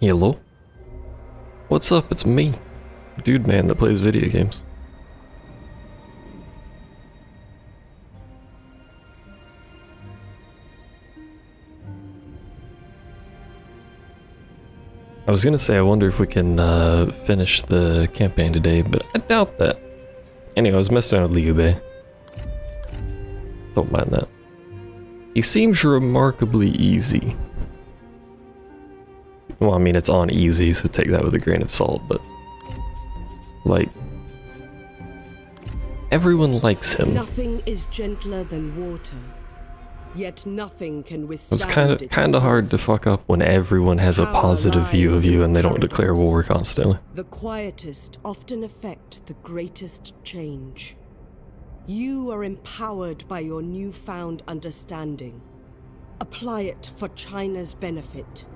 Hello? What's up? It's me, Dude Man that plays video games. I was gonna say I wonder if we can finish the campaign today, but I doubt that. Anyway, I was messing around with Liu Bei. Don't mind that. He seems remarkably easy. Well, I mean, it's on easy, so take that with a grain of salt, but... like... everyone likes him. Nothing is gentler than water, yet nothing can withstand. It was kind of hard to fuck up when everyone has a positive view of you and they don't declare war constantly. The quietest often affect the greatest change. You are empowered by your newfound understanding. Apply it for China's benefit.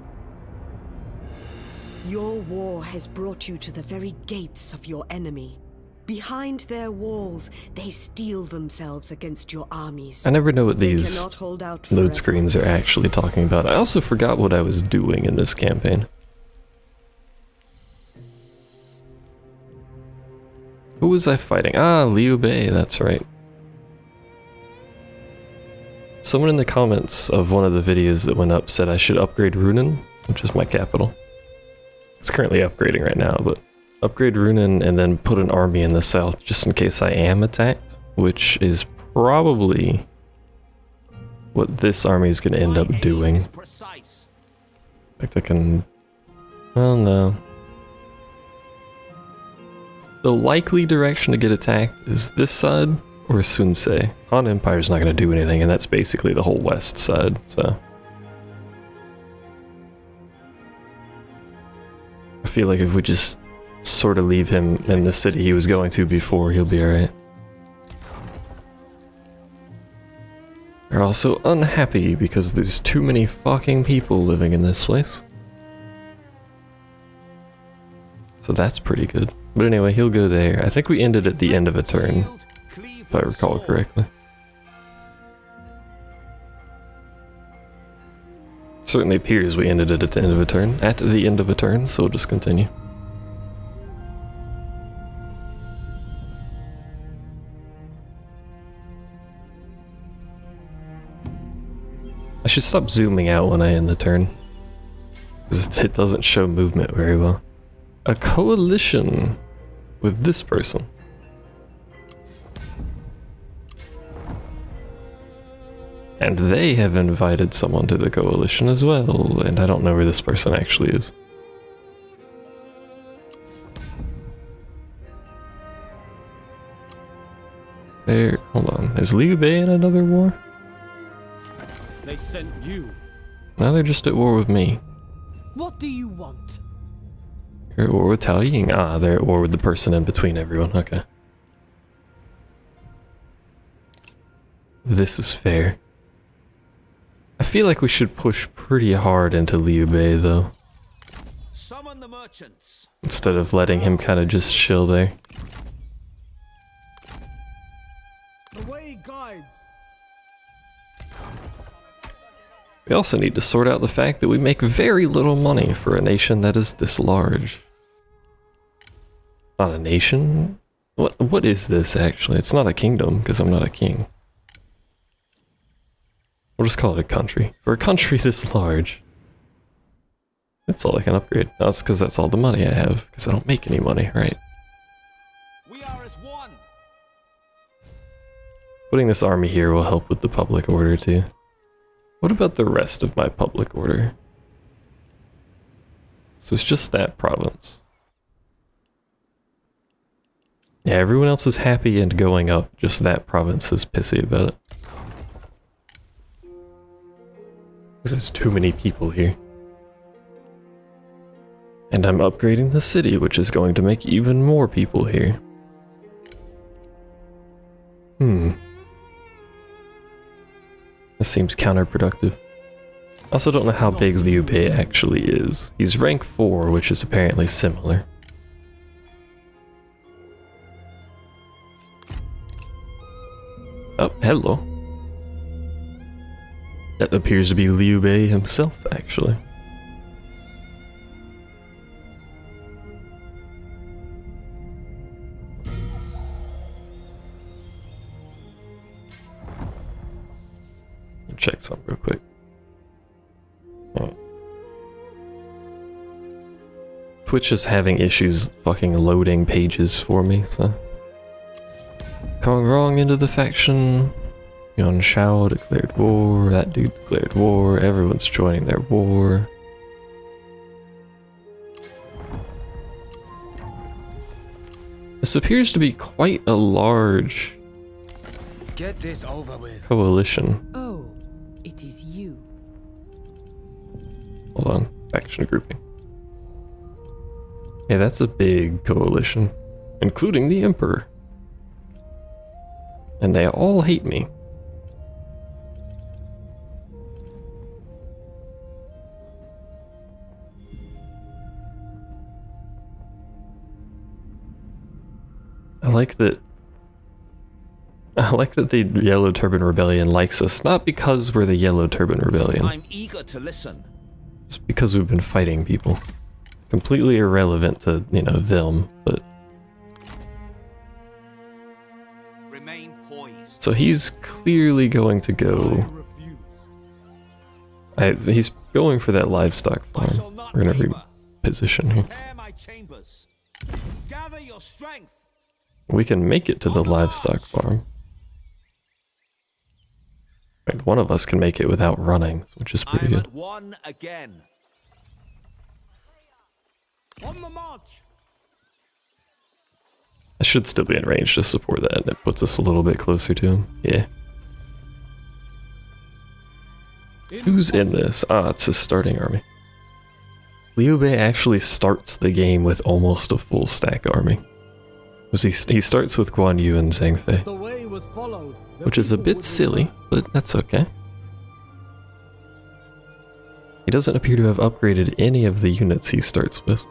Your war has brought you to the very gates of your enemy. Behind their walls, they steel themselves against your armies. I never know what these load screens are actually talking about. I also forgot what I was doing in this campaign. Who was I fighting? Ah, Liu Bei, that's right. Someone in the comments of one of the videos that went up said I should upgrade Runan, which is my capital. It's currently upgrading right now, but upgrade Runan and then put an army in the south just in case I am attacked, which is probably what this army is going to end up doing. In fact, I can... well, no. The likely direction to get attacked is this side or Sun Ce. Han Empire's not going to do anything, and that's basically the whole west side, so... I feel like if we just sort of leave him in the city he was going to before, he'll be alright. They're also unhappy because there's too many fucking people living in this place. So that's pretty good. But anyway, he'll go there. I think we ended at the end of a turn, if I recall correctly. Certainly appears we ended it at the end of a turn. At the end of a turn, so we'll just continue. I should stop zooming out when I end the turn, because it doesn't show movement very well. A coalition with this person. And they have invited someone to the coalition as well, and I don't know where this person actually is. There, hold on. Is Liu Bei in another war? They sent you. Now they're just at war with me. What do you want? They're at war with Tao Ying. Ah, they're at war with the person in between everyone. Okay. This is fair. I feel like we should push pretty hard into Liu Bei, though. Summon the merchants. Instead of letting him kind of just chill there. The way guides. We also need to sort out the fact that we make very little money for a nation that is this large. Not a nation? What is this, actually? It's not a kingdom, because I'm not a king. We'll just call it a country. For a country this large. That's all I can upgrade. That's because that's all the money I have, because I don't make any money, right? We are as one. Putting this army here will help with the public order too. What about the rest of my public order? So it's just that province. Yeah, everyone else is happy and going up, just that province is pissy about it. There's too many people here. And I'm upgrading the city, which is going to make even more people here. This seems counterproductive. I also don't know how big Liu Bei actually is. He's rank 4, which is apparently similar. Oh, hello. That appears to be Liu Bei himself, actually. check something real quick. Alright. Twitch is having issues fucking loading pages for me, so. Going wrong into the faction. Yuan Shao declared war, that dude declared war, everyone's joining their war. This appears to be quite a large Get this over with. coalition. Oh, it is you. Hold on, faction grouping. Yeah, that's a big coalition, including the Emperor. And they all hate me. I like that the Yellow Turban Rebellion likes us, not because we're the Yellow Turban Rebellion. I'm eager to listen. It's because we've been fighting people. Completely irrelevant to, you know, them, but... Remain poised. So he's clearly going to go... he's going for that livestock farm. We're gonna reposition here. Prepare my chambers. Gather your strength. We can make it to the livestock farm. Right, one of us can make it without running, which is pretty I'm good. at one again. On the march. I should still be in range to support that, and it puts us a little bit closer to him. Yeah. Who's in this? Ah, it's his starting army. Liu Bei actually starts the game with almost a full stack army. He starts with Guan Yu and Zhang Fei, The way was followed. which is a bit silly, but that's okay. He doesn't appear to have upgraded any of the units he starts with.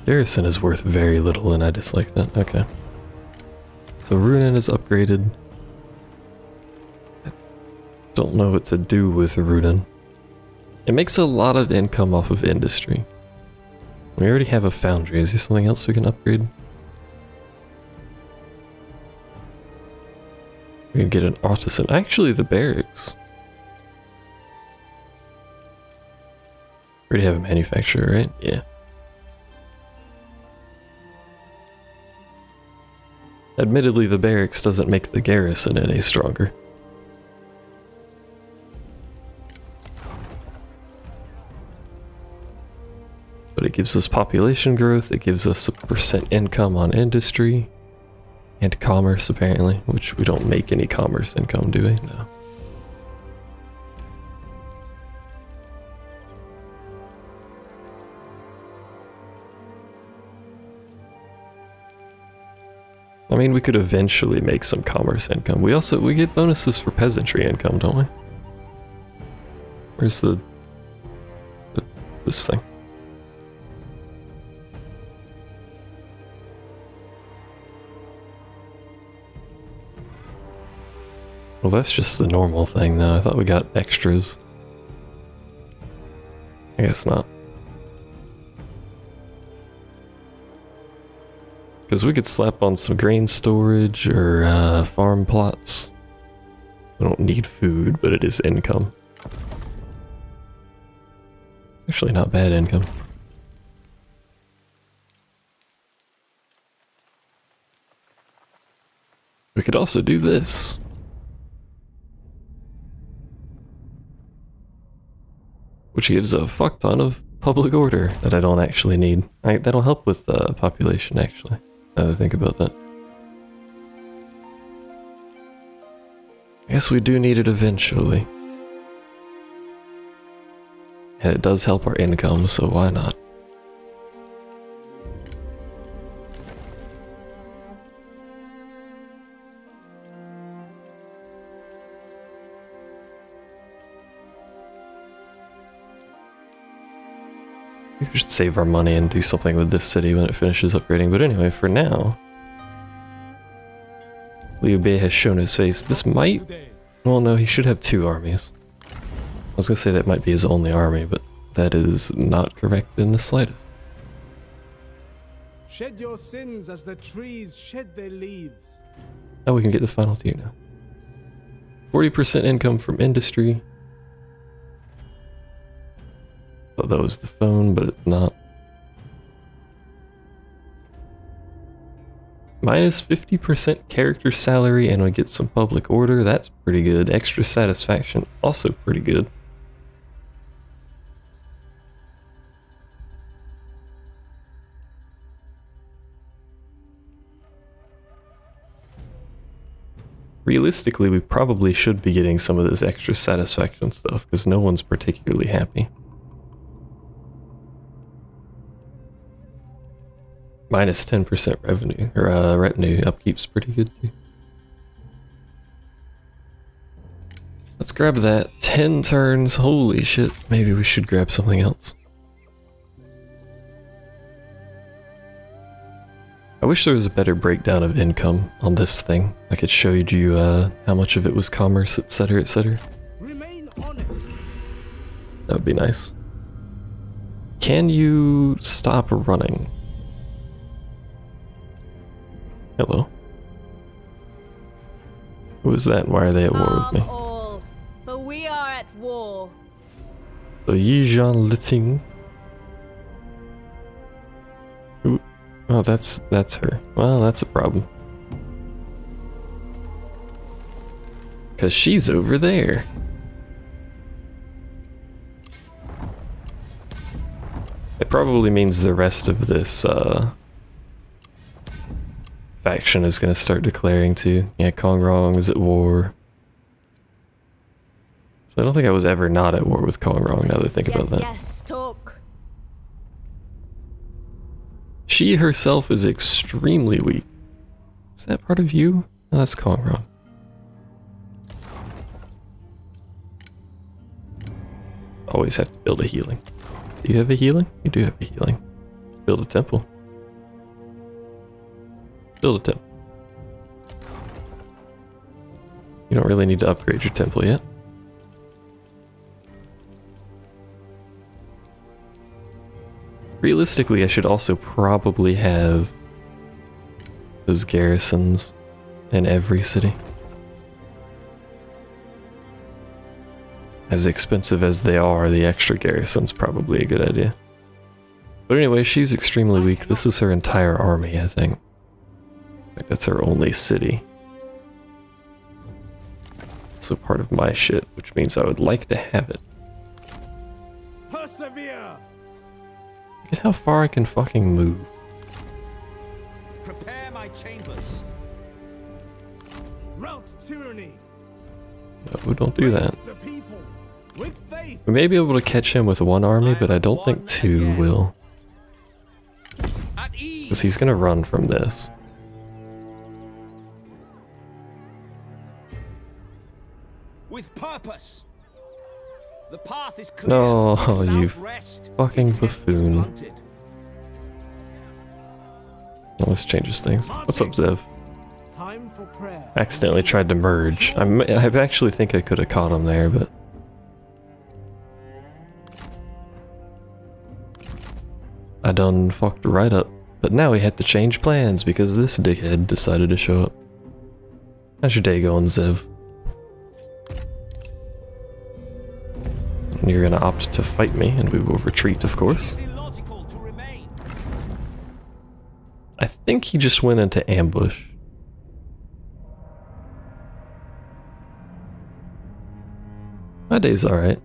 Garrison is worth very little, and I dislike that. Okay. So Runan is upgraded. I don't know what to do with Runan. It makes a lot of income off of industry. We already have a foundry. Is there something else we can upgrade? We can get an artisan. Actually, the barracks. We already have a manufacturer, right? Yeah. Admittedly, the barracks doesn't make the garrison any stronger. But it gives us population growth, it gives us a % income on industry, and commerce apparently, which we don't make any commerce income, do we? No. I mean, we could eventually make some commerce income. We get bonuses for peasantry income, don't we? Where's this thing? Well, that's just the normal thing though. I thought we got extras. I guess not. Because we could slap on some grain storage or farm plots. We don't need food, but it is income. Actually not bad income. We could also do this. Which gives a fuck ton of public order that I don't actually need. That'll help with population actually. Now that I think about that. I guess we do need it eventually. And it does help our income, so why not? We should save our money and do something with this city when it finishes upgrading. But anyway, for now, Liu Bei has shown his face. This might... Well, no, he should have 2 armies. I was gonna say that might be his only army, but that is not correct in the slightest. Shed your sins as the trees shed their leaves. Oh, we can get the final tier now. 40% income from industry. Thought that was the phone, but it's not. Minus 50% character salary, and we get some public order. That's pretty good. Extra satisfaction, also pretty good. Realistically, we probably should be getting some of this extra satisfaction stuff, because no one's particularly happy. Minus 10% revenue, or retinue. Upkeep's pretty good too. Let's grab that. 10 turns, holy shit. Maybe we should grab something else. I wish there was a better breakdown of income on this thing. Like it showed you how much of it was commerce, etc, etc. Remain honest. That would be nice. Can you stop running? Hello. Who is that? Why are they at war with me? All, for we are at war. So Yijan Liting. Who? Oh, that's her. Well, that's a problem. Cause she's over there. It probably means the rest of this faction is going to start declaring too. Yeah, Kong Rong is at war. So I don't think I was ever not at war with Kong Rong, now that I think about that. Yes, talk. She herself is extremely weak. Is that part of you? No, that's Kong Rong. Always have to build a healing. Do you have a healing? You do have a healing. Build a temple. Build a temple. You don't really need to upgrade your temple yet. Realistically, I should also probably have those garrisons in every city. As expensive as they are, the extra garrison's probably a good idea. But anyway, she's extremely weak. This is her entire army, I think. Like, that's her only city. So part of my shit, which means I would like to have it. Persevere. Look at how far I can fucking move. Prepare my chambers. Rout tyranny. No, don't do that. Raise the people with faith. We may be able to catch him with one army, but I don't think two will. At ease. Because he's gonna run from this. With purpose. The path is clear. No, Without you rest, fucking the intent is buffoon. blunted. Well, this changes things. What's up, Zev? Time for prayer. Accidentally tried to merge. I actually think I could have caught him there, but... I done fucked right up. But now we had to change plans because this dickhead decided to show up. How's your day going, Zev? And you're gonna opt to fight me, and we will retreat, of course. It is illogical to remain. I think he just went into ambush. My day's alright.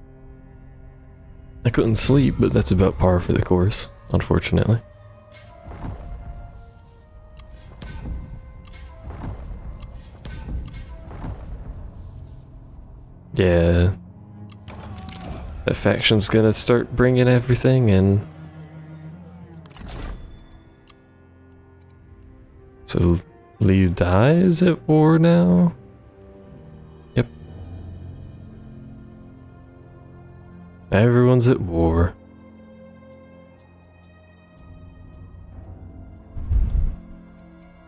I couldn't sleep, but that's about par for the course, unfortunately. Yeah. That faction's gonna start bringing everything in. So, Liu Dai is at war now? Yep. Everyone's at war.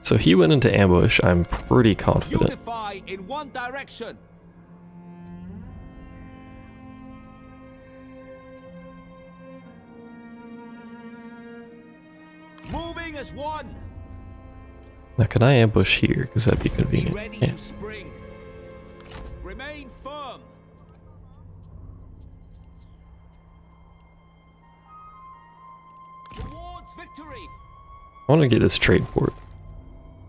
So he went into ambush, I'm pretty confident. Unify in one direction. Moving spring as one. Now can I ambush here? Because that'd be Be convenient. ready Yeah. to spring. Remain firm. Towards victory. I want to get this trade port.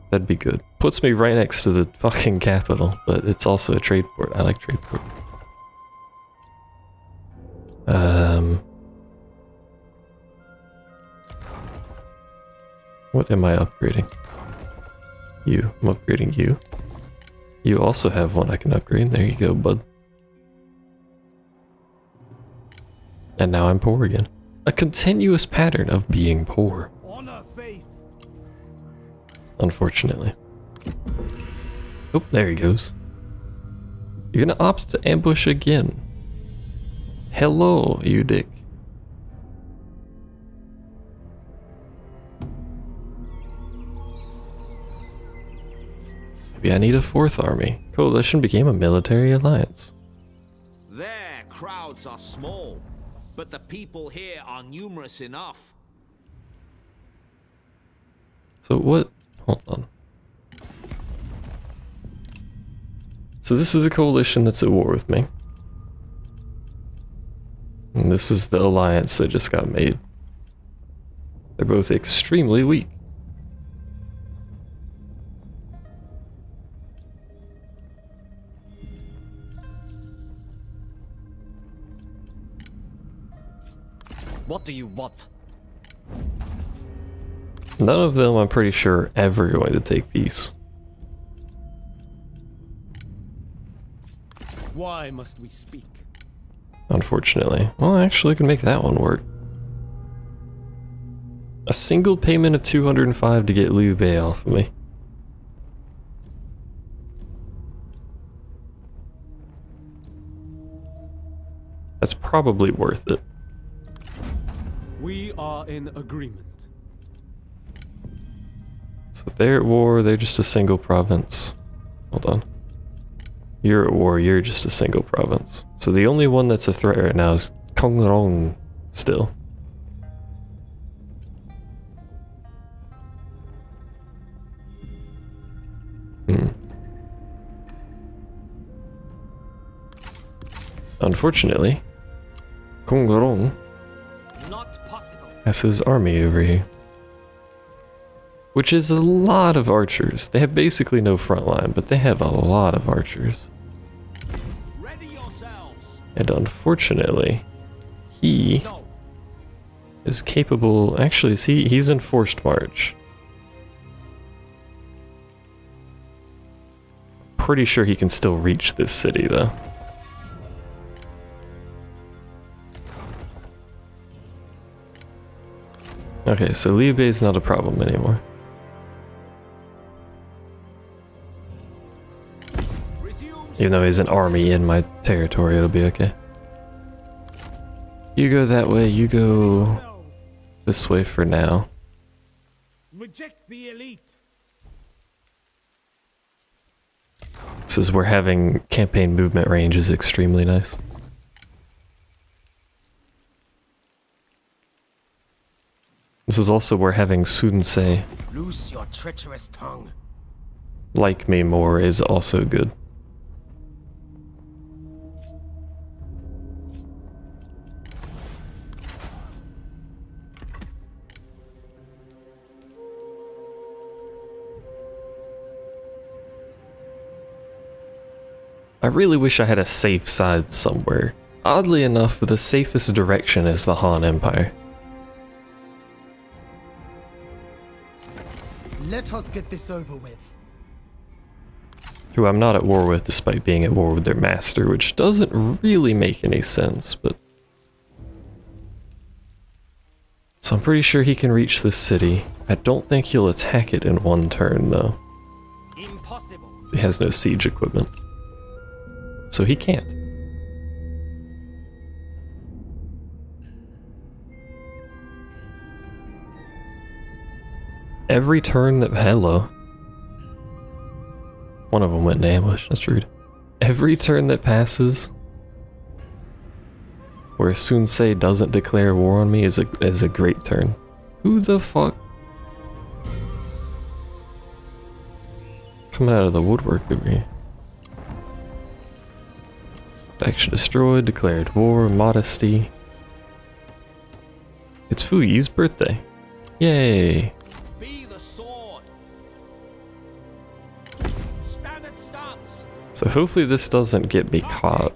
That'd be good. Puts me right next to the fucking capital, but it's also a trade port. I like trade ports. What am I upgrading? You. I'm upgrading you. You also have one I can upgrade. There you go, bud. And now I'm poor again. A continuous pattern of being poor. Honor faith. Unfortunately. Oh, there he goes. You're gonna opt to ambush again. Hello, you dick. Maybe I need a fourth army. Coalition became a military alliance. Their crowds are small, but the people here are numerous enough. So what? Hold on. So this is the coalition that's at war with me. And this is the alliance that just got made. They're both extremely weak. What do you want? None of them, I'm pretty sure, are ever going to take peace. Why must we speak? Unfortunately. Well, actually, I can make that one work. A single payment of 205 to get Liu Bei off of me. That's probably worth it. We are in agreement. So if they're at war, they're just a single province. Hold on. You're at war, you're just a single province. So the only one that's a threat right now is Kongrong still. Unfortunately, Kongrong Not possible. has his army over here. Which is a lot of archers. They have basically no front line, but they have a lot of archers. Ready yourselves. And unfortunately, he No. is capable... Actually, he's in forced march. Pretty sure he can still reach this city, though. Okay, so Liu Bei's not a problem anymore. Resume. Even though he's an army in my territory, it'll be okay. You go that way, you go Yourselves. this way for now. Reject the elite. This is where having campaign movement range is extremely nice. This is also where having Sun Ce Loose your treacherous tongue. like me more is also good. I really wish I had a safe side somewhere. Oddly enough, the safest direction is the Han Empire. Let us get this over with. Who I'm not at war with despite being at war with their master, which doesn't really make any sense, but... So I'm pretty sure he can reach this city. I don't think he'll attack it in one turn, though. Impossible. He has no siege equipment. So he can't. Every turn that... Hello. One of them went into ambush. That's rude. Every turn that passes where Sun Ce doesn't declare war on me is a great turn. Who the fuck? coming out of the woodwork over here? Faction destroyed, declared war, modesty. It's Fu Yi's birthday. Yay! Be the sword. Stand at stance. So hopefully this doesn't get me caught.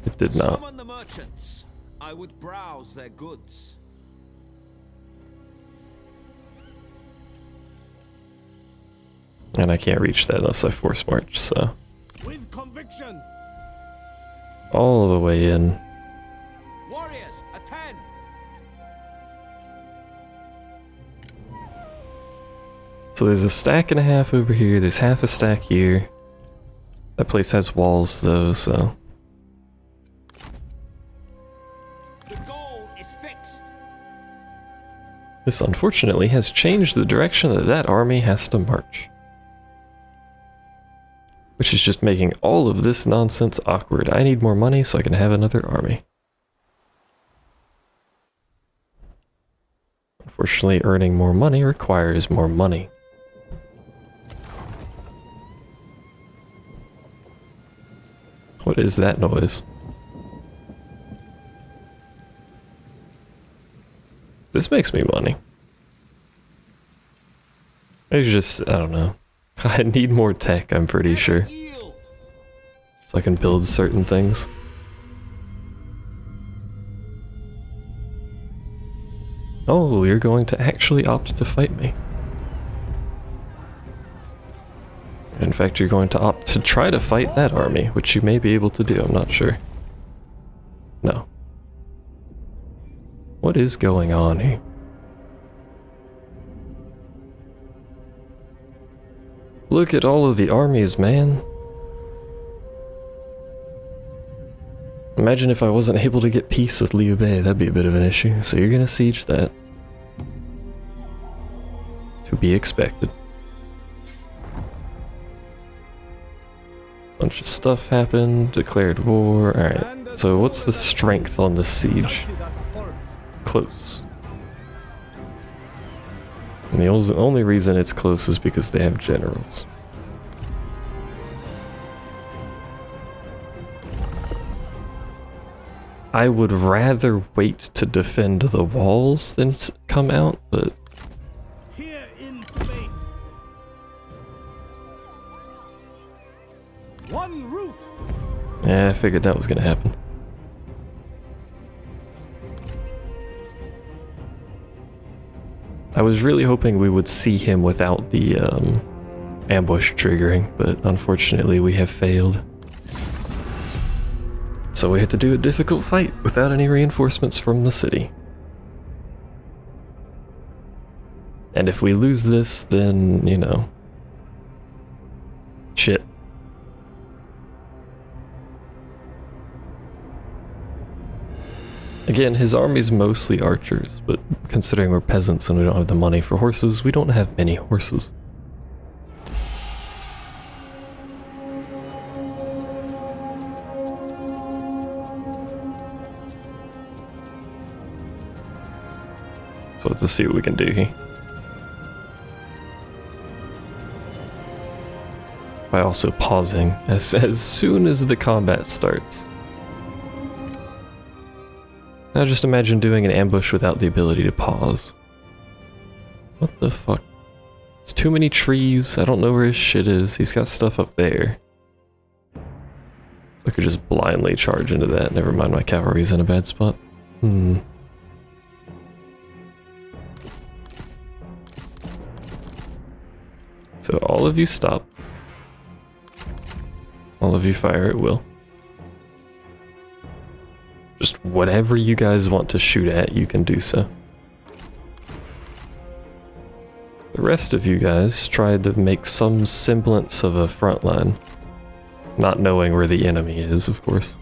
It did not. Summon the merchants. I would browse their goods. And I can't reach that unless I force march, so. With conviction. All the way in. Warriors, attend. So there's a stack and a half over here, there's half a stack here. That place has walls though, so. The goal is fixed. This unfortunately has changed the direction that that army has to march. Which is just making all of this nonsense awkward. I need more money so I can have another army. Unfortunately, earning more money requires more money. What is that noise? This makes me money. It's just, I don't know. I need more tech, I'm pretty sure. Yield. So I can build certain things. Oh, you're going to actually opt to fight me. In fact, you're going to opt to try to fight that army, which you may be able to do, I'm not sure. No. What is going on here? Look at all of the armies, man. Imagine if I wasn't able to get peace with Liu Bei, that'd be a bit of an issue. So you're gonna siege that. To be expected. Bunch of stuff happened, declared war. Alright, so what's the strength on this siege? Close. And the only reason it's close is because they have generals. I would rather wait to defend the walls than come out, but... Here in faith. One route. Yeah, I figured that was gonna happen. I was really hoping we would see him without the ambush triggering, but unfortunately we have failed. So we had to do a difficult fight without any reinforcements from the city. And if we lose this, then, you know... shit. Again, his army's mostly archers, but considering we're peasants and we don't have the money for horses, we don't have many horses. So let's see what we can do here. By also pausing as soon as the combat starts. Now just imagine doing an ambush without the ability to pause. What the fuck? There's too many trees, I don't know where his shit is, he's got stuff up there. So I could just blindly charge into that, never mind my cavalry's in a bad spot. So all of you stop. All of you fire at will. Just whatever you guys want to shoot at, you can do so. The rest of you guys tried to make some semblance of a front line. Not knowing where the enemy is, of course.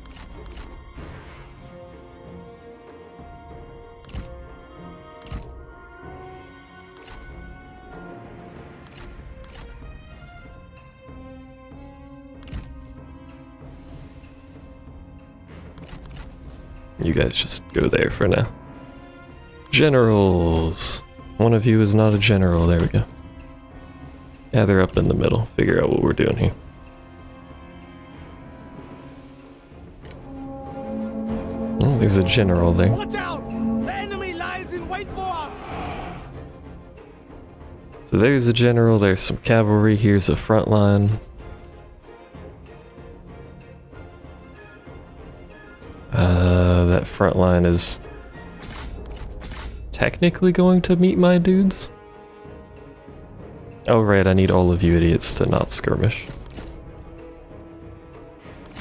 You guys just go there for now. Generals! One of you is not a general, there we go. Gather up in the middle, figure out what we're doing here. Oh, there's a general there. Watch out! The enemy lies in wait for us! So there's a general, there's some cavalry, here's a front line. That front line is technically going to meet my dudes. Oh right, I need all of you idiots to not skirmish.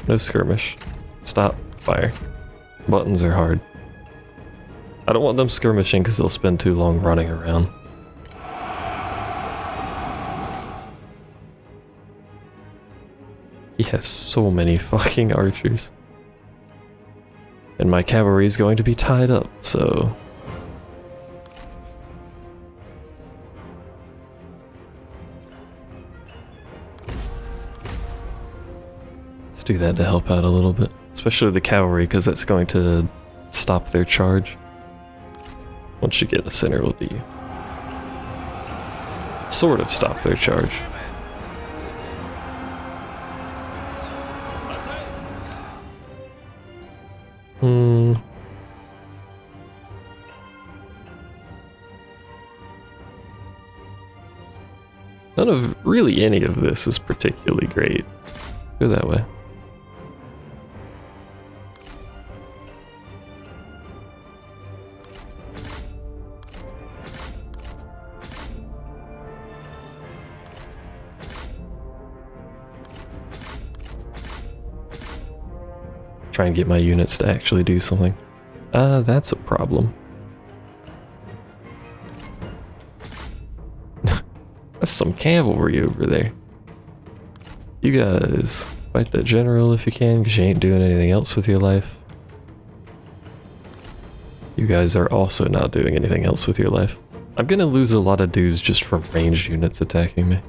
No skirmish. Stop. Fire. Buttons are hard. I don't want them skirmishing because they'll spend too long running around. He has so many fucking archers. And my cavalry is going to be tied up, so... let's do that to help out a little bit. Especially the cavalry, because that's going to stop their charge. Once you get in the center, will be... sort of stop their charge. None of really any of this is particularly great. Go that way. Try and get my units to actually do something. That's a problem. That's some cavalry over there. You guys fight that general if you can, because you ain't doing anything else with your life. You guys are also not doing anything else with your life. I'm gonna lose a lot of dudes just from ranged units attacking me.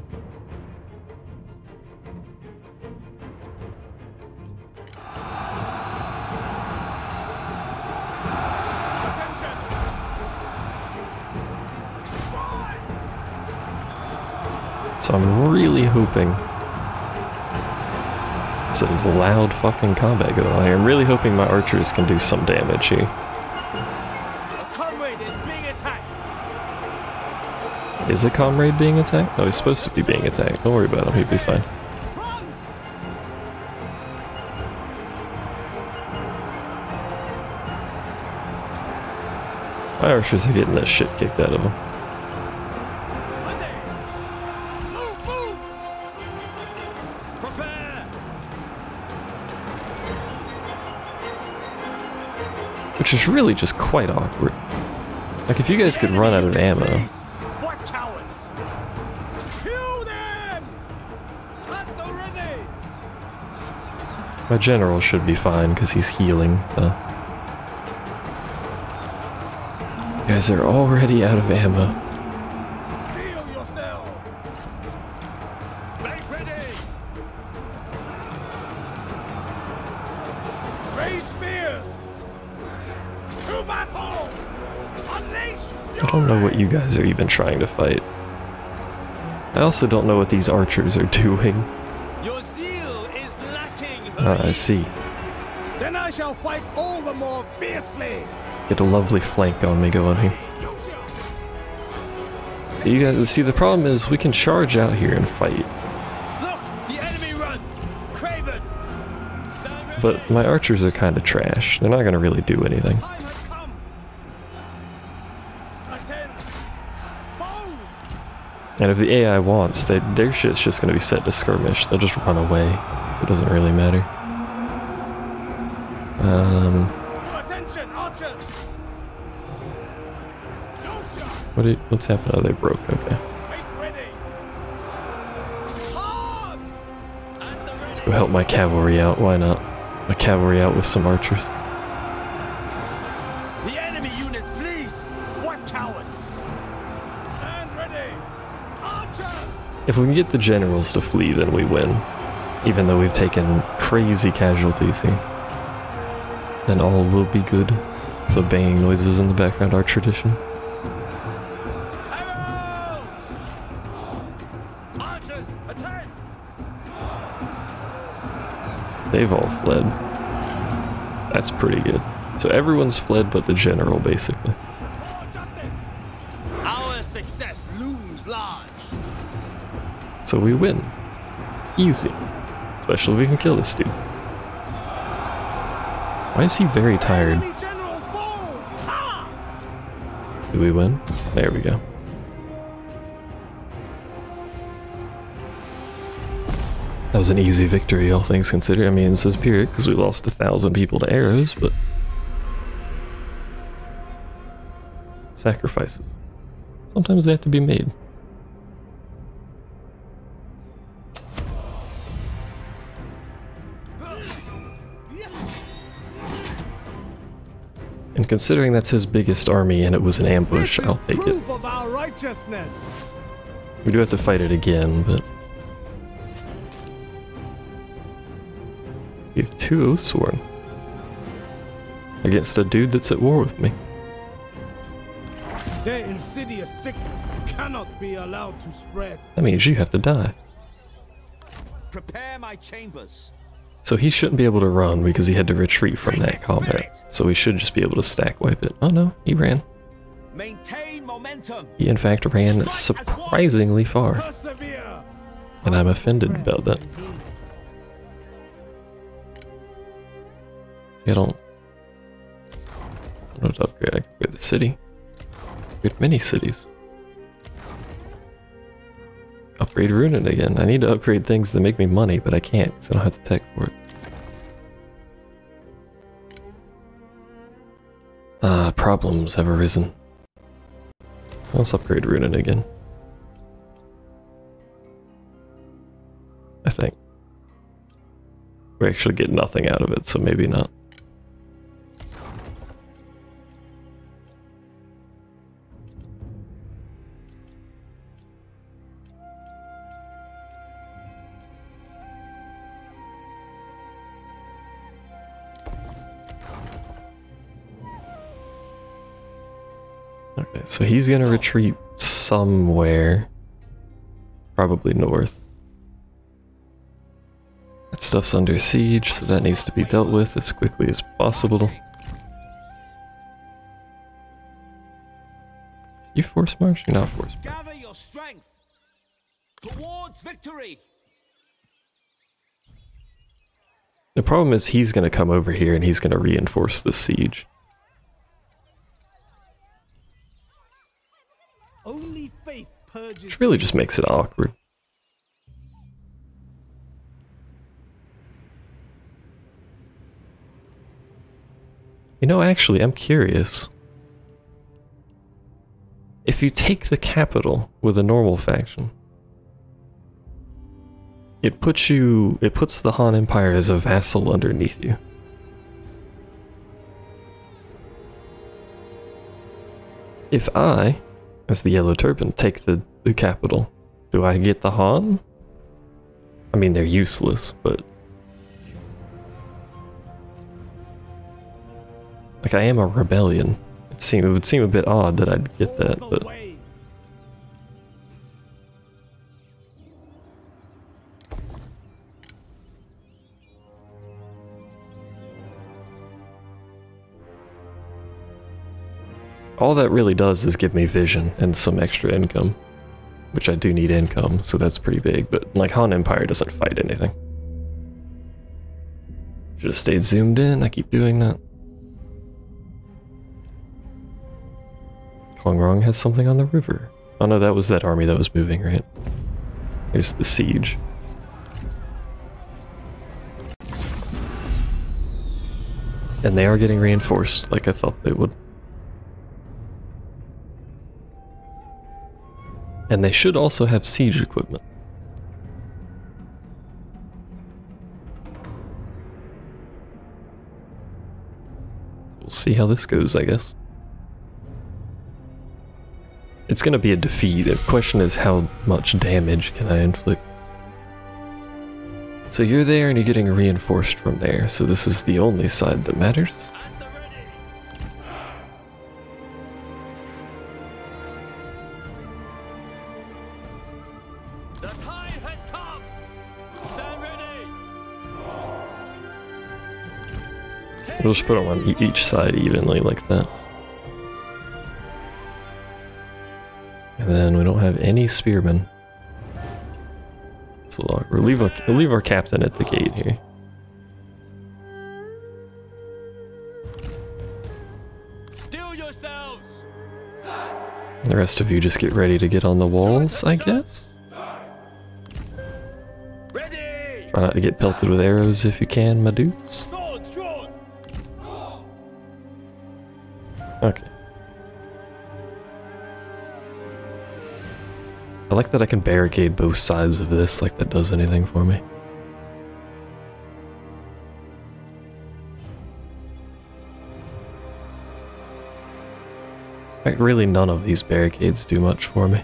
So I'm really hoping it's a loud fucking combat going on here. I'm really hoping my archers can do some damage here. A comrade is being attacked. Is a comrade being attacked? No, he's supposed to be being attacked. Don't worry about him, he'll be fine. My archers are getting that shit kicked out of them. Which is really just quite awkward. Like, if you guys could run out of ammo. What cowards! Kill them! At the ready! My general should be fine because he's healing, so. You guys are already out of ammo. Steel yourselves! Make ready! Raise spears! To battle! Unleash! I don't know what you guys are even trying to fight. I also don't know what these archers are doing. Your zeal is lacking. I see. Then I shall fight all the more fiercely! Get a lovely flank on me going here. So you guys, see, the problem is we can charge out here and fight. Look, the enemy run! Craven! But my archers are kind of trash. They're not going to really do anything. Time has come! Attend! Foes! And if the AI wants, their shit's just going to be set to skirmish. They'll just run away. So it doesn't really matter. Attention, archers! What's happened? Oh, they broke. Okay. Make ready! Charge! Let's go help my cavalry out. Why not? My cavalry out with some archers. The enemy unit flees! What cowards! Stand ready! Archers! If we can get the generals to flee, then we win. Even though we've taken crazy casualties here. Then all will be good. So banging noises in the background are tradition. Arrows! They've all fled. That's pretty good. So everyone's fled but the general, basically. Our success looms large. So we win. Easy. Especially if we can kill this dude. Why is he very tired? Enemy general falls! Ha! Do we win? There we go. That was an easy victory, all things considered. I mean, it says period because we lost 1,000 people to arrows, but sacrifices. Sometimes they have to be made. And considering that's his biggest army and it was an ambush, I'll take it. Proof of our righteousness. We do have to fight it again, but we have 2 Oathsworn against a dude that's at war with me. Their insidious sickness cannot be allowed to spread. That means you have to die. Prepare my chambers. So he shouldn't be able to run because he had to retreat from that combat. So we should just be able to stack wipe it. Oh no, he ran. Maintain momentum. He in fact ran surprisingly far. Persevere. And I'm offended about that. I don't know what to upgrade. I can upgrade the city. Upgrade many cities. Upgrade Runen again. I need to upgrade things that make me money, but I can't because I don't have the tech for it. Problems have arisen. Let's upgrade Runen again. I think. We actually get nothing out of it, so maybe not. Okay, so he's gonna retreat somewhere. Probably north. That stuff's under siege, so that needs to be dealt with as quickly as possible. You force march? You're not force march. Gather your strength towards victory. The problem is he's gonna come over here and he's gonna reinforce the siege. Only faith purges. Which really just makes it awkward. You know, actually, I'm curious. If you take the capital with a normal faction, it puts the Han Empire as a vassal underneath you. If I, as the Yellow Turban, take the capital, do I get the Han? I mean, they're useless, but like, I am a rebellion. It would seem a bit odd that I'd get that, but all that really does is give me vision and some extra income, which I do need income, so that's pretty big, but like Han Empire doesn't fight anything. Should have stayed zoomed in, I keep doing that. Kong Rong has something on the river. Oh no, that was that army that was moving, right? Here's the siege. And they are getting reinforced, like I thought they would. And they should also have siege equipment. We'll see how this goes, I guess. It's gonna be a defeat. The question is, how much damage can I inflict? So you're there and you're getting reinforced from there, so this is the only side that matters. The time has come. Stand ready. We'll just put them on each side evenly like that. And then we don't have any spearmen. It's a lot. We'll leave our captain at the gate here. Steel yourselves. The rest of you just get ready to get on the walls, I guess? Ready. Try not to get pelted with arrows if you can, my dudes. Swords drawn. Okay. I like that I can barricade both sides of this, like that does anything for me. In fact, really none of these barricades do much for me.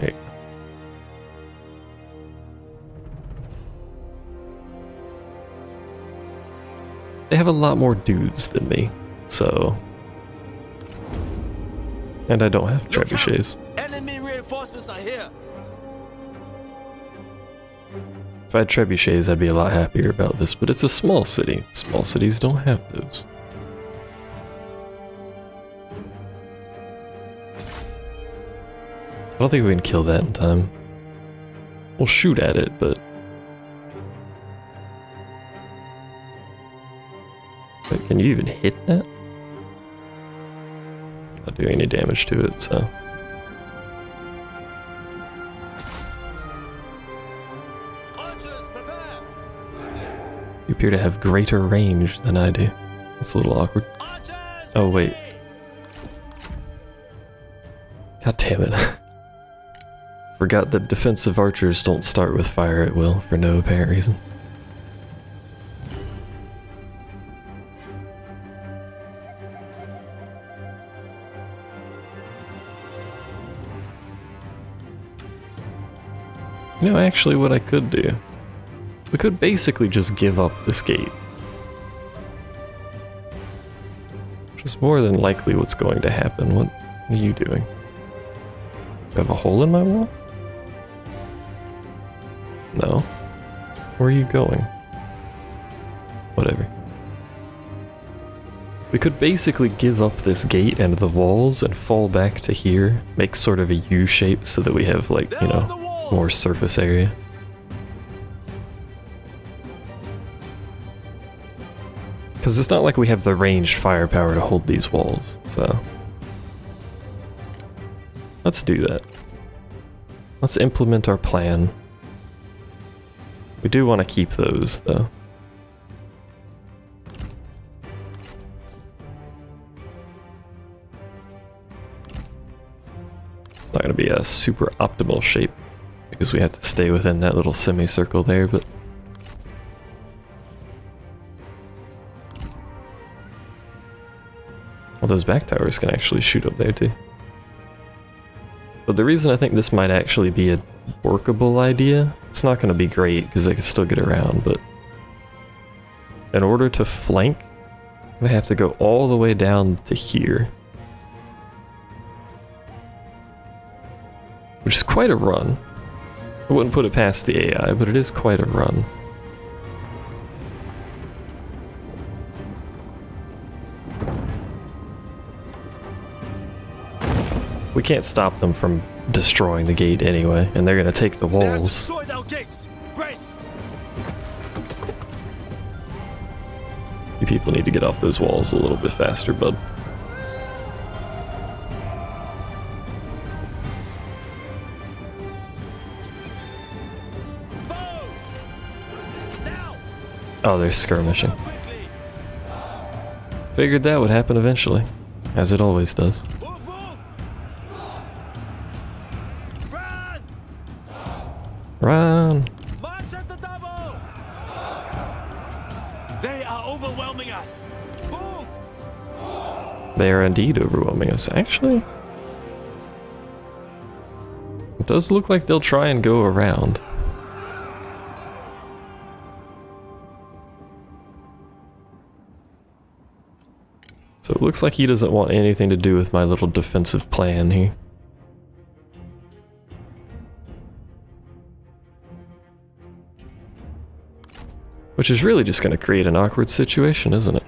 There you go. They have a lot more dudes than me, so... And I don't have trebuchets. Enemy reinforcements are here. If I had trebuchets, I'd be a lot happier about this, but it's a small city. Small cities don't have those. I don't think we can kill that in time. We'll shoot at it, but... Wait, can you even hit that? Not doing any damage to it, so... Archers, prepare. You appear to have greater range than I do. That's a little awkward. Archers. Oh, wait. God damn it. Forgot that defensive archers don't start with fire at will for no apparent reason. You know, actually what I could do, we could basically just give up this gate. Which is more than likely what's going to happen. What are you doing? You have a hole in my wall? No. Where are you going? Whatever. We could basically give up this gate and the walls and fall back to here, make sort of a U shape so that we have, like, you know, more surface area. Because it's not like we have the ranged firepower to hold these walls, so... Let's do that. Let's implement our plan. We do want to keep those, though. It's not going to be a super optimal shape, because we have to stay within that little semicircle there, but... Well, those back towers can actually shoot up there, too. But the reason I think this might actually be a workable idea, it's not going to be great, because they can still get around, but... In order to flank, they have to go all the way down to here. Which is quite a run. I wouldn't put it past the AI, but it is quite a run. We can't stop them from destroying the gate anyway, and they're gonna take the walls. They have destroyed our gates. Brace. You people need to get off those walls a little bit faster, bud. Oh, they're skirmishing. Figured that would happen eventually, as it always does. Run! March at the double! They are overwhelming us. Move! They are indeed overwhelming us, actually. It does look like they'll try and go around. So it looks like he doesn't want anything to do with my little defensive plan here. Which is really just going to create an awkward situation, isn't it?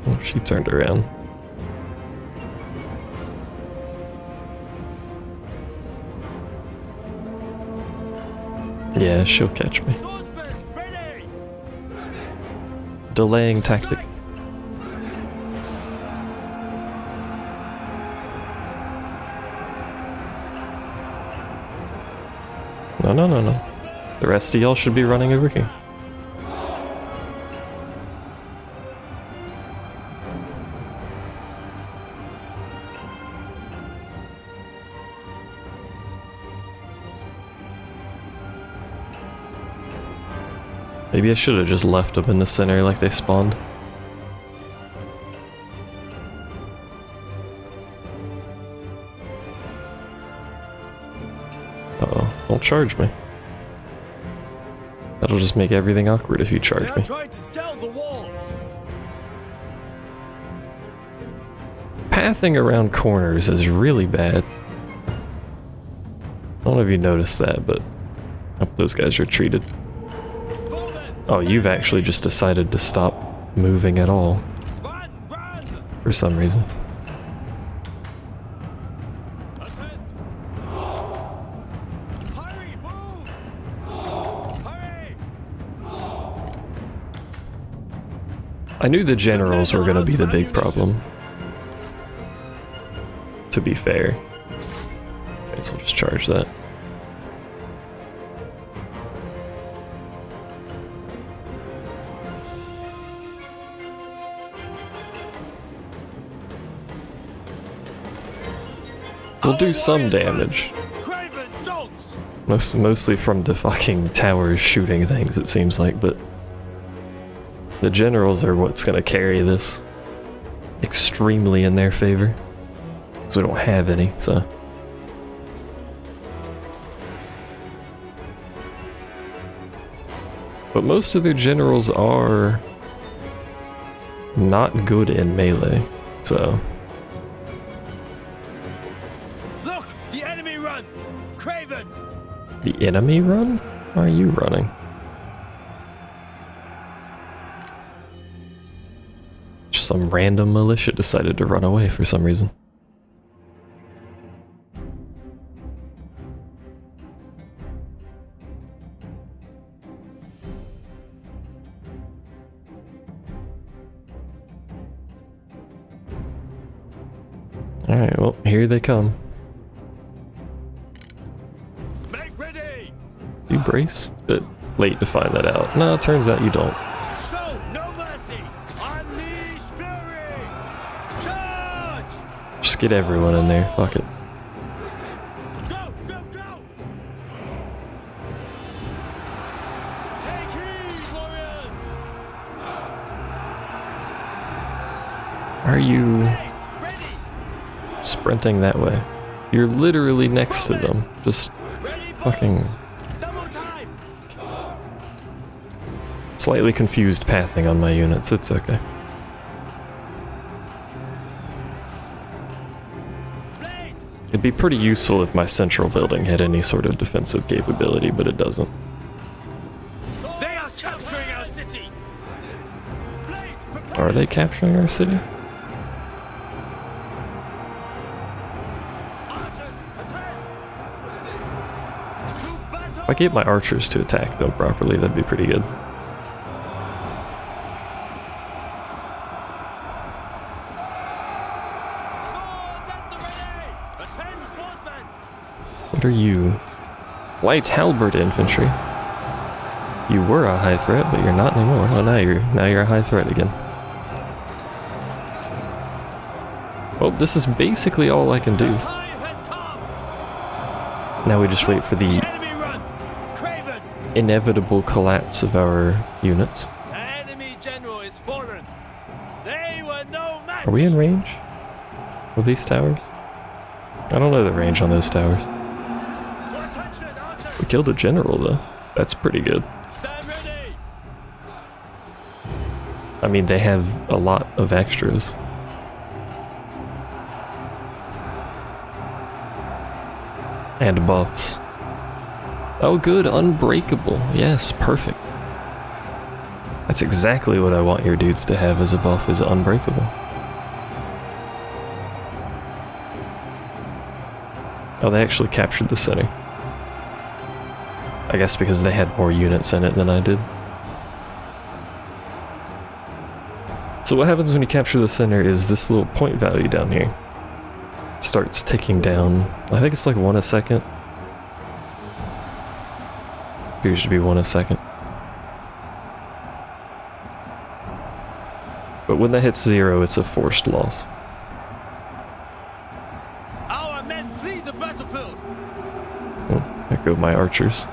Oh, she turned around. Yeah, she'll catch me. Delaying tactic. No, no, no, no. The rest of y'all should be running over here. Maybe I should have just left them in the center like they spawned. Uh-oh, don't charge me. That'll just make everything awkward if you charge me. Trying to scale the walls. Pathing around corners is really bad. I don't know if you noticed that, but I hope those guys retreated. Oh, you've actually just decided to stop moving at all. For some reason. I knew the generals were going to be the big problem. To be fair. Okay, so I'll just charge that. We'll do some damage. Mostly from the fucking towers shooting things, it seems like, but the generals are what's gonna carry this extremely in their favor. Because we don't have any, so. But most of their generals are not good in melee, so. The enemy run? Why are you running? Just some random militia decided to run away for some reason. Alright, well, here they come. You brace? A bit late to find that out. No, it turns out you don't. Show no mercy. Unleash fury. Charge. Just get everyone in there. Fuck it. Go, go, go. Take heed, warriors. Are you sprinting that way? You're literally next to them. Just fucking slightly confused pathing on my units. It's okay. It'd be pretty useful if my central building had any sort of defensive capability, but it doesn't. They are capturing our city. Are they capturing our city? If I get my archers to attack them properly, that'd be pretty good. What are you? Light halberd infantry. You were a high threat, but you're not anymore. Oh, now you're a high threat again. Well, this is basically all I can do. Now we just wait for the inevitable collapse of our units. The enemy general is fallen. They were no match. Are we in range of these towers? I don't know the range on those towers. We killed a general though. That's pretty good. Stand ready. I mean, they have a lot of extras. And buffs. Oh good, unbreakable. Yes, perfect. That's exactly what I want your dudes to have as a buff, is unbreakable. Oh, they actually captured the center. I guess because they had more units in it than I did. So what happens when you capture the center is this little point value down here starts ticking down. I think it's like 1 a second. Appears to be 1 a second. But when that hits 0, it's a forced loss. Our men flee the battlefield. Oh, there go my archers.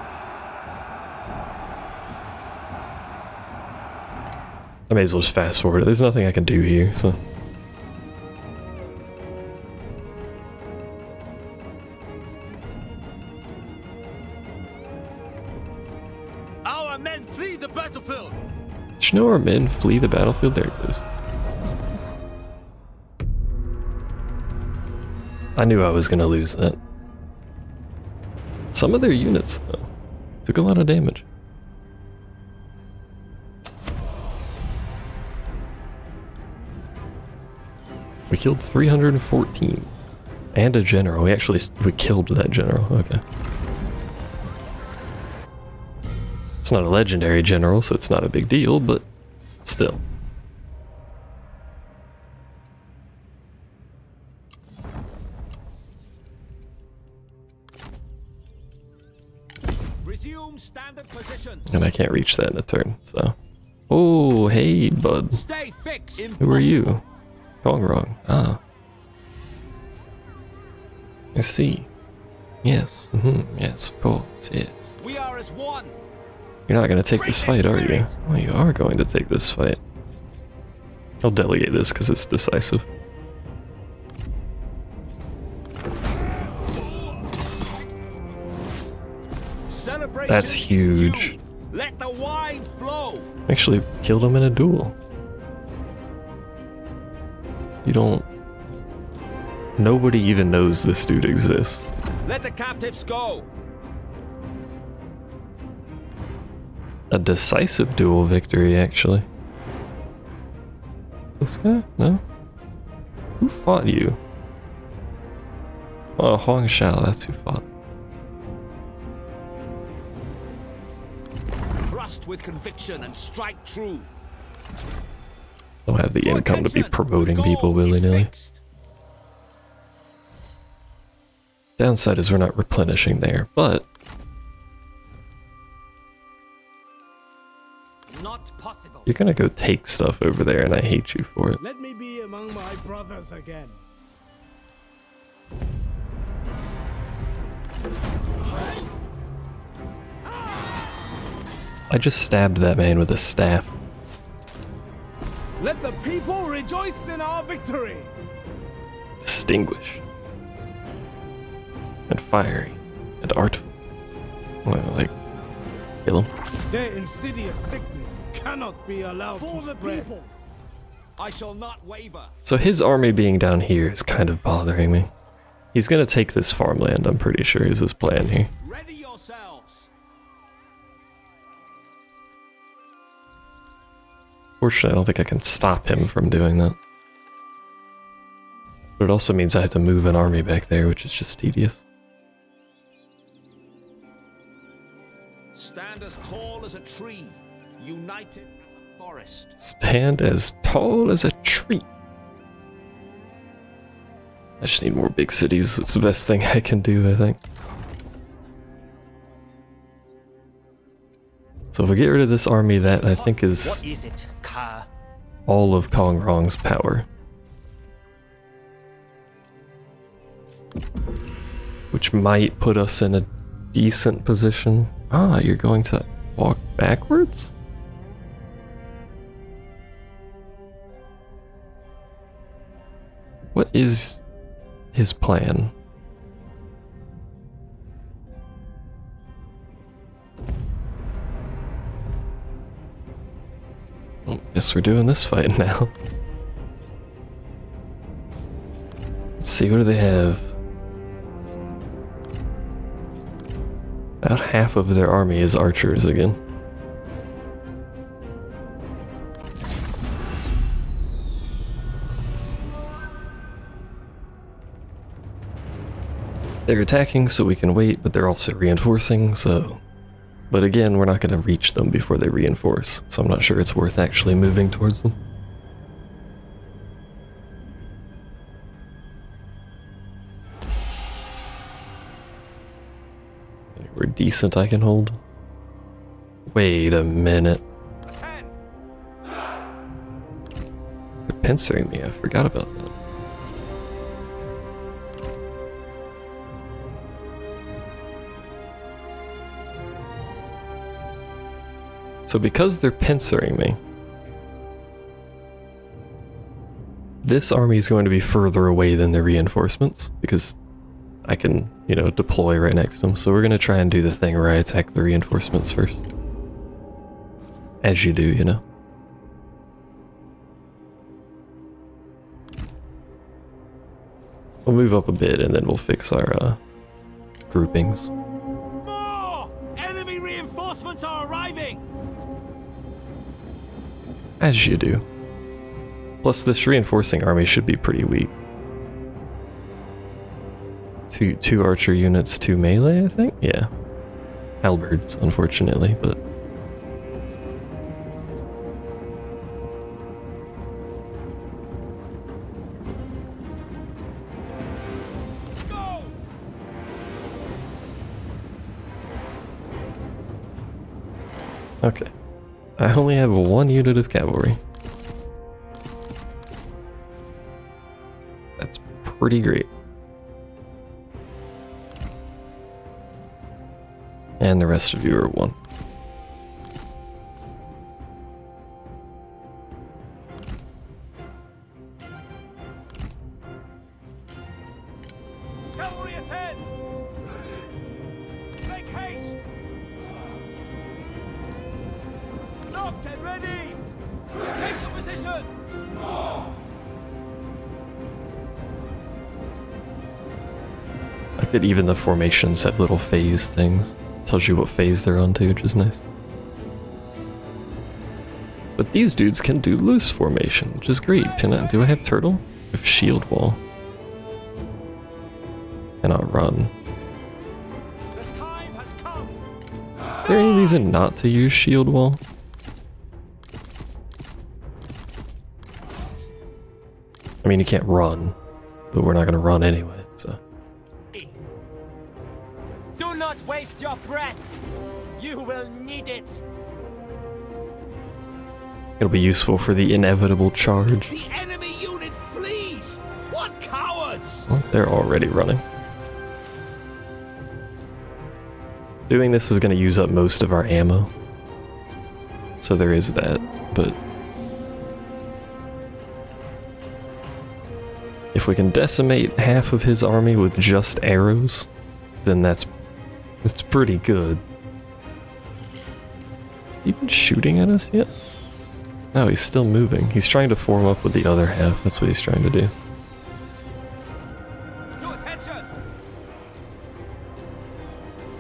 I may as well just fast forward it. There's nothing I can do here, so. Our men flee the battlefield. Did you know our men flee the battlefield? There it is. I knew I was gonna lose that. Some of their units, though, took a lot of damage. We killed 314. And a general. We killed that general. Okay. It's not a legendary general, so it's not a big deal, but still. Resume standard positions. And I can't reach that in a turn, so. Oh, hey, bud. Stay fixed. Who are you? Kongrong. Ah. I see. Yes. Yes, of course. Yes. We are as one. You're not going to take this fight, are you? Well, you are going to take this fight. I'll delegate this because it's decisive. Celebration That's is huge. due. Let the wine flow. Actually killed him in a duel. You don't... Nobody even knows this dude exists. Let the captives go. A decisive duel victory, actually. This guy? No? Who fought you? Oh, Huang Shao, that's who fought. Thrust with conviction and strike true. Don't have the income to be promoting people willy-nilly. Downside is we're not replenishing there, but... Not possible. You're gonna go take stuff over there and I hate you for it. Let me be among my brothers again. I just stabbed that man with a staff. Let the people rejoice in our victory. Distinguished. And fiery. And artful. Well, like, kill him. Their insidious sickness cannot be allowed to spread. People. I shall not waver. So his army being down here is kind of bothering me. He's gonna take this farmland, I'm pretty sure is his plan here. Ready yourselves. Fortunately, I don't think I can stop him from doing that. But it also means I have to move an army back there, which is just tedious. Stand as tall as a tree, united as a forest. Stand as tall as a tree. I just need more big cities. It's the best thing I can do, I think. So if we get rid of this army, that I think is What is it, Ka? all of Kongrong's power. Which might put us in a decent position. Ah, you're going to walk backwards? What is his plan? Well, guess we're doing this fight now. Let's see, what do they have? About half of their army is archers again. They're attacking so we can wait, but they're also reinforcing, so... But again, we're not going to reach them before they reinforce, so I'm not sure it's worth actually moving towards them. Anywhere decent I can hold? Wait a minute. They're pincering me, I forgot about that. So because they're pincering me, this army is going to be further away than the reinforcements, because I can, you know, deploy right next to them. So we're going to try and do the thing where I attack the reinforcements first. As you do, you know. We'll move up a bit and then we'll fix our groupings. More! Enemy reinforcements are arriving! As you do. Plus this reinforcing army should be pretty weak. Two archer units, 2 melee, I think? Yeah. Halberds, unfortunately, but... Go! Okay. I only have 1 unit of cavalry. That's pretty great. And the rest of you are 1. Cavalry attend! Make haste! Locked and ready! Take your position! I like that even the formations have little phase things. Tells you what phase they're on too, which is nice. But these dudes can do loose formation, which is great. Do I have turtle? I have shield wall. Cannot run. The time has come! Is there any reason not to use shield wall? I mean, you can't run, but we're not gonna run anyway, so. Do not waste your breath! You will need it! It'll be useful for the inevitable charge. The enemy unit flees! What cowards! Well, they're already running. Doing this is going to use up most of our ammo. So there is that, but... if we can decimate half of his army with just arrows, then that's pretty good. Even shooting at us yet? No, he's still moving. He's trying to form up with the other half. That's what he's trying to do. To attention!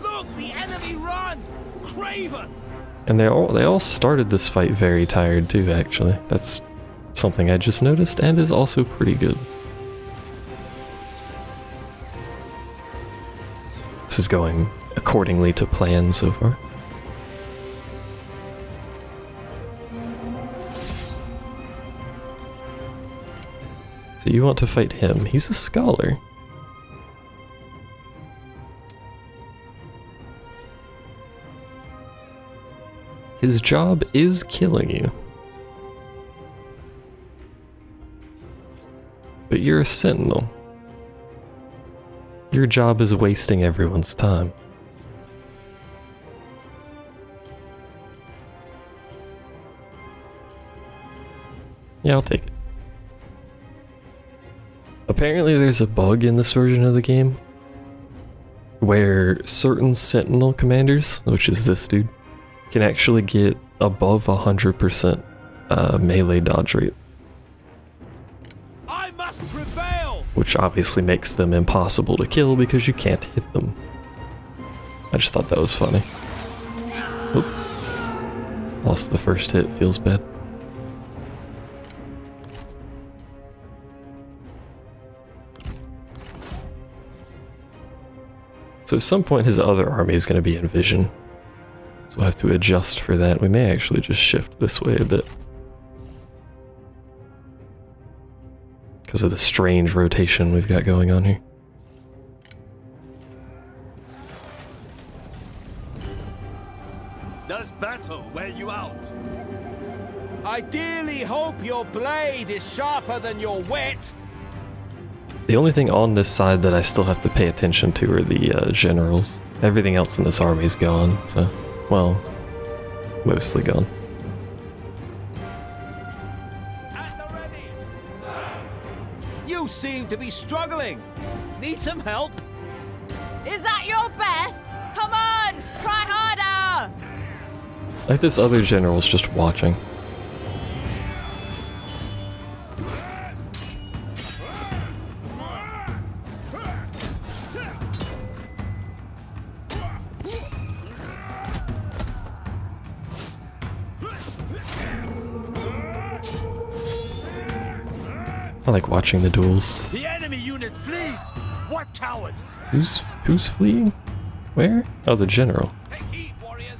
Look, the enemy run! Craven! And they all started this fight very tired too, actually. That's something I just noticed and is also pretty good. This is going accordingly to plan so far. So you want to fight him. He's a scholar. His job is killing you. But you're a sentinel. Your job is wasting everyone's time. Yeah, I'll take it. Apparently there's a bug in this version of the game where certain sentinel commanders, which is this dude, can actually get above 100% melee dodge rate. I must prevail! Which obviously makes them impossible to kill because you can't hit them. I just thought that was funny. Oop. Lost the first hit, feels bad. So at some point his other army is going to be in vision. So we'll have to adjust for that. We may actually just shift this way a bit. Because of the strange rotation we've got going on here. Does battle wear you out? I dearly hope your blade is sharper than your wit. The only thing on this side that I still have to pay attention to are the generals. Everything else in this army is gone, so, well, mostly gone. At the ready. You seem to be struggling. Need some help? Is that your best? Come on! Try harder! Like this other general's just watching. I like watching the duels. The enemy unit flees! What cowards! Who's fleeing? Where? Oh, the general. Take heed, warriors.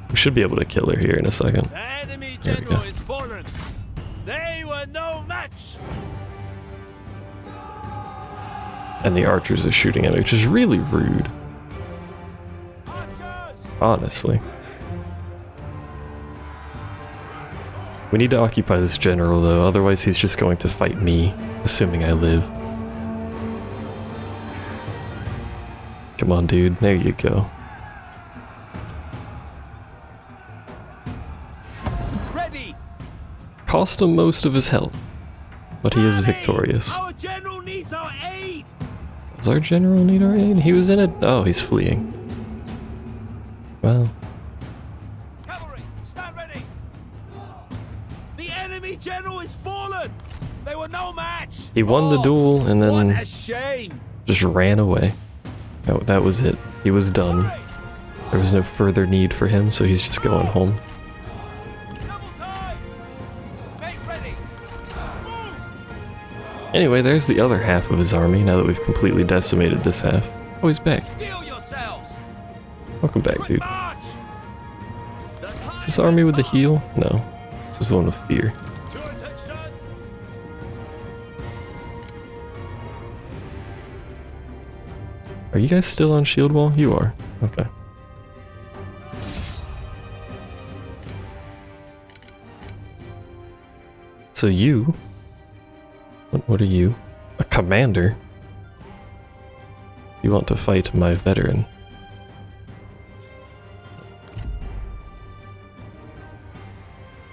We should be able to kill her here in a second. The enemy There we general go. is fallen! They were no match! And the archers are shooting at me, which is really rude. Archers! Honestly. We need to occupy this general though, otherwise he's just going to fight me, assuming I live. Come on, dude, there you go. Ready! Cost him most of his health, but he is victorious. Our general needs our aid! Does our general need our aid? He was in it. Oh, he's fleeing. Well, Cavalry, stand ready! The enemy general is fallen! They were no match! he won the duel and What then a shame! just ran away. Oh, that was it. He was done. Hurry! There was no further need for him, so he's just going home. Double time! Make ready! Move! Anyway, there's the other half of his army, now that we've completely decimated this half. Oh, he's back. Steel yourselves! Welcome back, Quick dude. march! Is this army with the heal? No. This is the one with fear. To attention! Are you guys still on shield wall? You are. Okay. So you... What are you? A commander? You want to fight my veteran.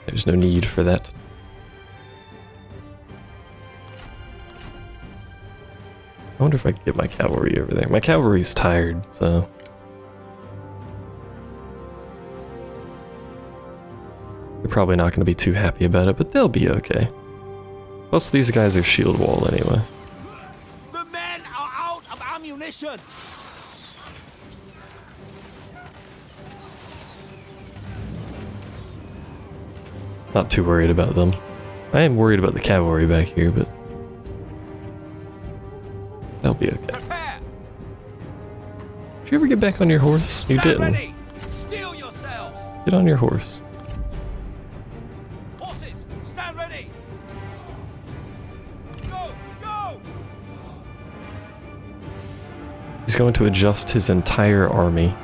There's no need for that. I wonder if I can get my cavalry over there. My cavalry's tired, so... They're probably not going to be too happy about it, but they'll be okay. Plus, these guys are shield wall anyway. The men are out of ammunition! Not too worried about them. I am worried about the cavalry back here, but... They'll be okay. Prepare! Did you ever get back on your horse? You Stand didn't. ready! Steel yourselves! Get on your horse. Horses, stand ready! Go! Go! He's going to adjust his entire army.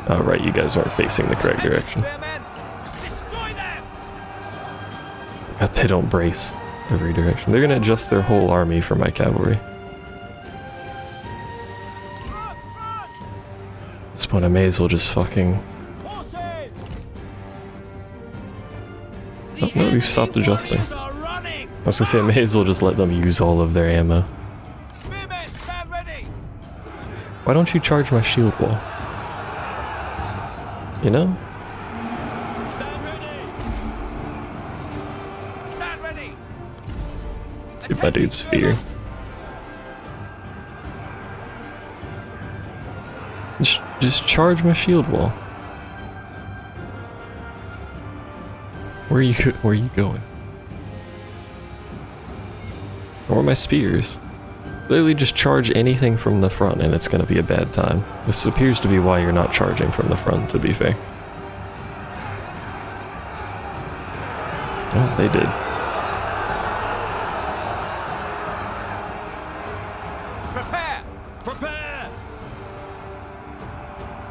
Oh, right, you guys aren't facing the correct direction. Spearmen! Destroy them! God, they don't brace every direction. They're gonna adjust their whole army for my cavalry. Run! Run! At this point, I may as well just fucking... Horses! Oh, no, you stopped adjusting. Warriors are running! I was gonna say, I may as well just let them use all of their ammo. Spearmen, stand ready! Why don't you charge my shield wall? You know? Stand ready! Stand ready! Let's get my dude's fear. Just charge my shield wall. Where are you going? Or my spears. Literally just charge anything from the front and it's gonna be a bad time. This appears to be why you're not charging from the front, to be fair. Oh, they did. Prepare! Prepare!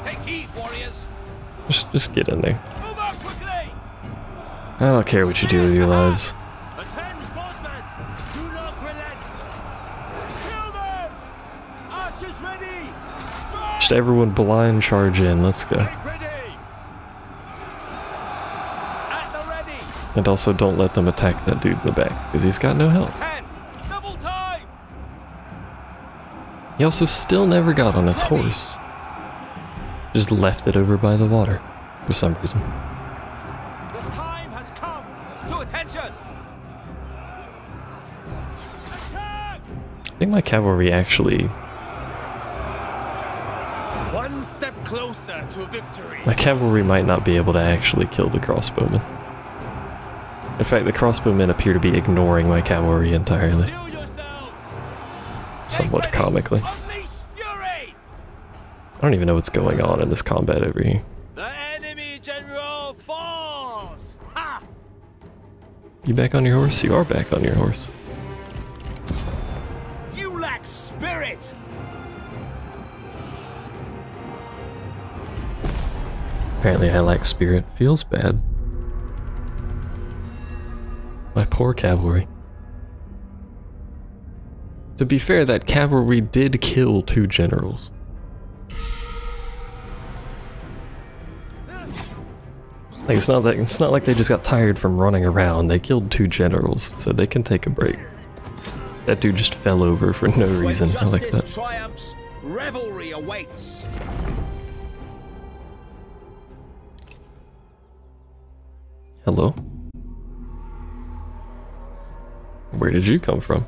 Take heed, warriors! Just get in there. Move out quickly! I don't care what you do with your lives. Attend, swordsmen! Do not relent! Kill them! Archers ready! Just everyone blind charge in, let's go. Get ready! At the ready! And also don't let them attack that dude in the back, because he's got no health. 10! Double time! He also still never got on his horse. Just left it over by the water, for some reason. The time has come! To attention! Attack! I think my cavalry actually... One step closer to victory. My cavalry might not be able to actually kill the crossbowmen. In fact, the crossbowmen appear to be ignoring my cavalry entirely. Steel yourselves! Somewhat Ready! comically. Unleash fury! I don't even know what's going on in this combat over here. The enemy general falls! Ha! You back on your horse? You are back on your horse. You lack spirit! Apparently I lack spirit. Feels bad. My poor cavalry. To be fair, that cavalry did kill 2 generals. Like it's not like they just got tired from running around. They killed 2 generals, so they can take a break. That dude just fell over for no reason. I like that. Triumphs, revelry awaits. Hello? Where did you come from?